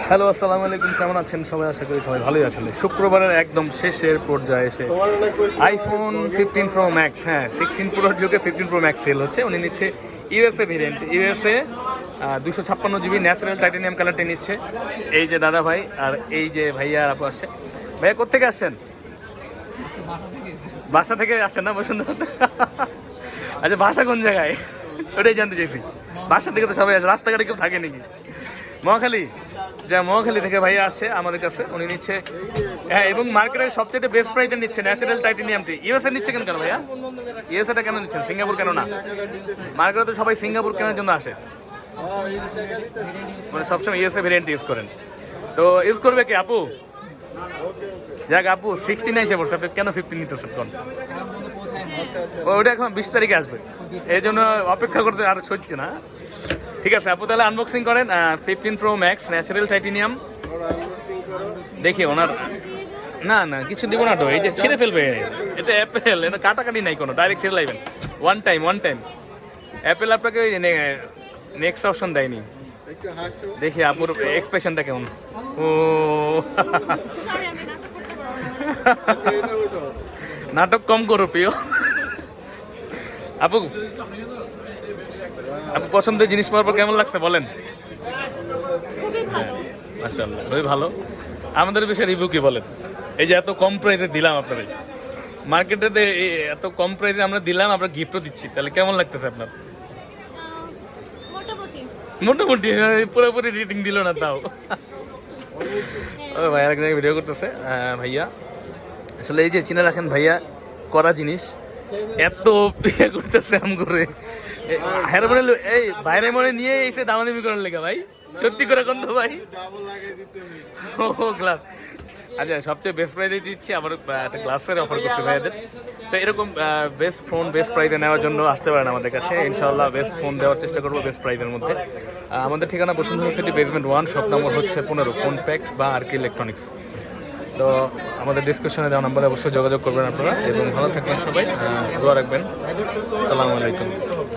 Hello, আসসালামু আলাইকুম। কেমন আছেন সবাই? আশা করি সবাই ভালোই আছেন। শুক্রবারের একদম শেষের পর্যায়ে এসে আইফোন 15 প্রো ম্যাক্স, হ্যাঁ 16 প্রোর যুগে 15 প্রো ম্যাক্স সেল হচ্ছে। উনি নিচ্ছে USA variant, USA 256 GB natural titanium কালারটি নিচ্ছে। এই যে দাদা ভাই আর এই যে ভাইয়া আর আপু আসছে। ভাইয়া কোত্থেকে আসছেন? বাসা থেকে আসছেন না বসুন্ধরা? আচ্ছা, বাসা কোন জায়গায় ওটাই জানতে চাইছি। বাসা থেকে তো সবাই আসে, রাস্তাঘাটে কেউ থাকে নাকি? মহাখালী, যা মহাখালী থেকে ভাইয়া আসছে আমাদের কাছে। উনি নিচ্ছে, হ্যাঁ, এবং মার্কেটের সবচেয়ে বেস্ট প্রাইসে নিচ্ছে ন্যাচারাল টাইটানিয়ামটি। ইউএসএ নিচ্ছে কেন ভাইয়া? ইউএসএটা কেন নিচ্ছেন? সিঙ্গাপুর কেন না? মার্কেটে তো সবাই সিঙ্গাপুর কেনার জন্য আসে, মানে সবসময় ইউএসএ ভেরিয়েন্ট ইউজ করেন। তো ইউজ করবে কি আপু? যাক আপু, 16 এসে পড়ছে, আপনি কেন 15 নিতেছেন কোন? ওটা এখন 20 তারিখে আসবে, এই জন্য অপেক্ষা করতে আর সহ্য না। ঠিক আছে আপু, তাহলে আনবক্সিং করেন 15 প্রো ম্যাক্স ন্যাচারাল টাইটানিয়াম। দেখি ওনার, না না কিছু দিব না তো, এই যে ছিঁড়ে ফেলবে। এটা অ্যাপেল, এটা কাটাকাটি নাই কোনো, ডাইরেক্ট ছিঁড়ে লাইবেন। ওয়ান টাইম অ্যাপেল আপনাকে ওই নেক্সট অপশন দেয়নি। দেখি আপুর এক্সপ্রেশনটা কেমন। ও নাটক কম করো প্রিয়। আপু, আপু পছন্দের জিনিস পাওয়ার পর কেমন লাগছে বলেন? মাশাআল্লাহ, খুবই ভালো। আমাদের বিষয়ে রিভিউ কি বলেন? এই যে এত কম প্রাইসে দিলাম আপনাদের, মার্কেটে এত কম প্রাইসে আমরা দিলাম, আমরা গিফটও দিচ্ছি, তাহলে কেমন লাগতেছে আপনার? মোটামুটি, পুরোপুরি রেটিং দিল না তাও। ও ভাই, আরেক জায়গায় ভিডিও করতেছে ভাইয়া। আসলে এই যে চিনে রাখেন ভাইয়া, করা জিনিস এত ইয়ে করতেছে আম করে। হ্যাঁ বলে এই বাইরে মনে নিয়ে এসে দামাদামি করার লেগে ভাই, সত্যি করে কোন তো ভাই। ও গ্লাস, আচ্ছা সবচেয়ে বেস্ট প্রাইসে দিচ্ছি। আবার একটা গ্লাসের অফার করছে ভাইয়াদের। তো এরকম বেস্ট ফোন বেস্ট প্রাইসে নেওয়ার জন্য আসতে পারেন আমাদের কাছে। ইনশাআল্লাহ বেস্ট ফোন দেওয়ার চেষ্টা করবো বেস্ট প্রাইসের মধ্যে। আমাদের ঠিকানা Bashundhara city basement 1, shop number হচ্ছে 15, ফোন প্যাক বা আর কি ইলেকট্রনিক্স। তো আমাদের ডিসক্রিপশনে দেওয়া নাম্বারে অবশ্যই যোগাযোগ করবেন আপনারা, এবং ভালো থাকবেন সবাই, দোয়া রাখবেন। আসসালামু আলাইকুম।